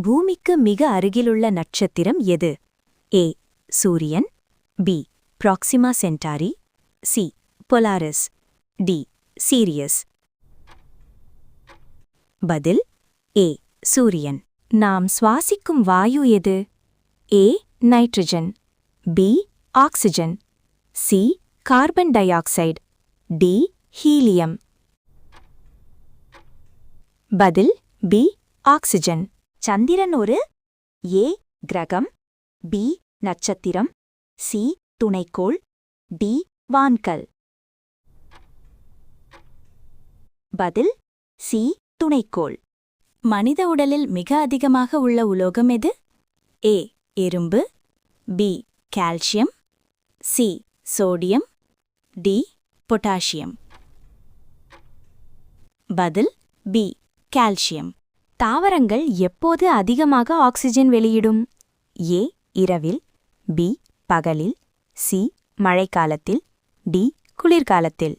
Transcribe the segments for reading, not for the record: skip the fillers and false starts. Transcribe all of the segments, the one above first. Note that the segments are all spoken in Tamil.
பூமிக்கு மிக அருகிலுள்ள நட்சத்திரம் எது? ஏ சூரியன், B Proxima Centauri, C Polaris, D Sirius. பதில் ஏ சூரியன். நாம் சுவாசிக்கும் வாயு எது? A nitrogen, B oxygen, C carbon dioxide, D helium. பதில் பி ஆக்சிஜன். சந்திரன் ஒரு ஏ கிரகம், பி நட்சத்திரம், சி துணைக்கோள், டி வான்கல். பதில் சி துணைக்கோள். மனித உடலில் மிக அதிகமாக உள்ள உலோகம் எது? ஏ இரும்பு, B calcium, C sodium, D potassium. பதில் பி கால்சியம். தாவரங்கள் எப்போது அதிகமாக ஆக்சிஜன் வெளியிடும்? ஏ இரவில், பி பகலில், சி மழைக்காலத்தில், டி குளிர்காலத்தில்.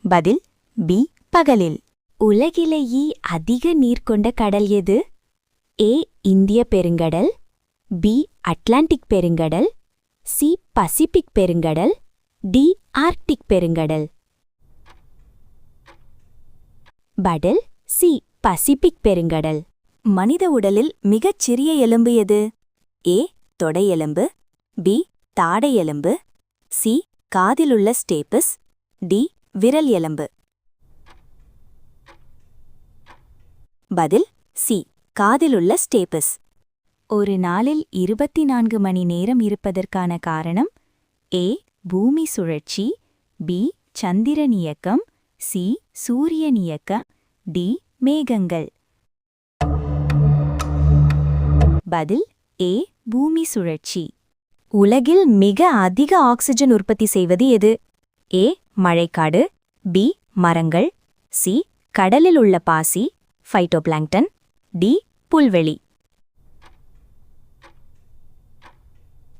பதில் பி பகலில். உலகிலேயே அதிக நீர் கொண்ட கடல் எது? ஏ இந்திய பெருங்கடல், பி அட்லாண்டிக் பெருங்கடல், சி பசிபிக் பெருங்கடல், டி ஆர்க்டிக் பெருங்கடல். பதில் சி பசிபிக் பெருங்கடல். மனித உடலில் மிகச் சிறிய எலும்பு எது? ஏ தொடை எலும்பு, பி தாடை எலும்பு, சி காதிலுள்ள ஸ்டேபிஸ், டி விரல் எலும்பு. பதில் சி காதிலுள்ள ஸ்டேபிஸ். ஒரு நாளில் 24 மணி நேரம் இருப்பதற்கான காரணம்? ஏ பூமி சுழற்சி, பி சந்திரன் இயக்கம், சி சூரியன் இயக்கம், டி மேகங்கள். பதில் ஏ பூமி சுழற்சி. உலகில் மிக அதிக ஆக்சிஜன் உற்பத்தி செய்வது எது? ஏ மழைக்காடு, பி மரங்கள், சி கடலில் உள்ள பாசி ஃபைட்டோபிளாங்டன், டி புல்வெளி.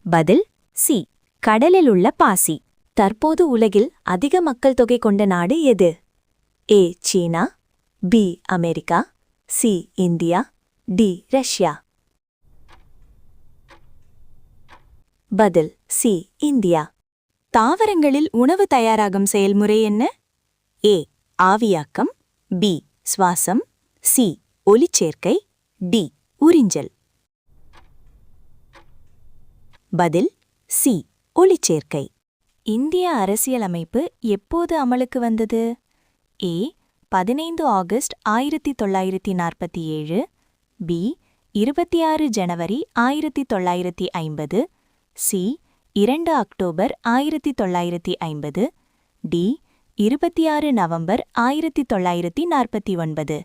பதில் சி கடலில் உள்ள பாசி. தற்போது உலகில் அதிக மக்கள் தொகை கொண்ட நாடு எது? ஏ சீனா, B America, C India, D Russia. பதில் சி இந்தியா. தாவரங்களில் உணவு தயாராகும் செயல்முறை என்ன? ஏ ஆவியாக்கம், பி சுவாசம், சி ஒலிச்சேர்க்கை, டி உறிஞ்சல். பதில் சி ஒலிச்சேர்க்கை. இந்திய அரசியலமைப்பு எப்போது அமலுக்கு வந்தது? ஏ 15 ஆகஸ்ட் 1947, பி 26 ஜனவரி 1950, சி 2 அக்டோபர் 1950, டி 26 நவம்பர் 1949.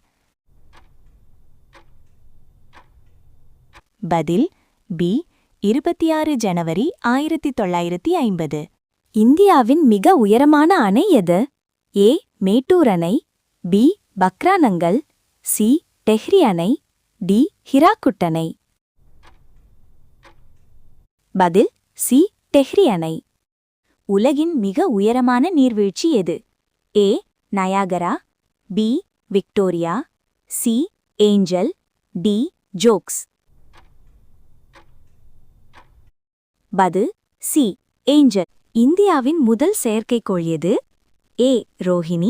பதில் பி 26 ஜனவரி 1950. இந்தியாவின் மிக உயரமான அணை எது? ஏ மேட்டூர் அணை, பி பக்ரானங்கல், சி டெஹ்ரி அணை, டி ஹிராக்குட் அணை. பதில் சி டெஹ்ரி அணை. உலகின் மிக உயரமான நீர்வீழ்ச்சி எது? A Niagara, B Victoria, C Angel, D ஜோக்ஸ். பதில் சி ஏஞ்சல். இந்தியாவின் முதல் செயற்கைக்கோள் எது? A Rohini,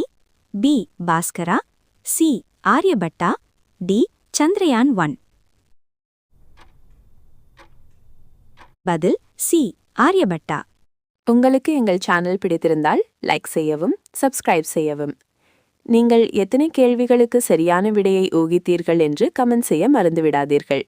B Bhaskara, C Aryabhata, D Chandrayaan 1. பதில் சி ஆரியபட்டா. உங்களுக்கு எங்கள் சேனல் பிடித்திருந்தால் லைக் செய்யவும், சப்ஸ்கிரைப் செய்யவும். நீங்கள் எத்தனை கேள்விகளுக்கு சரியான விடையை ஊகித்தீர்கள் என்று கமெண்ட் செய்ய மறந்துவிடாதீர்கள்.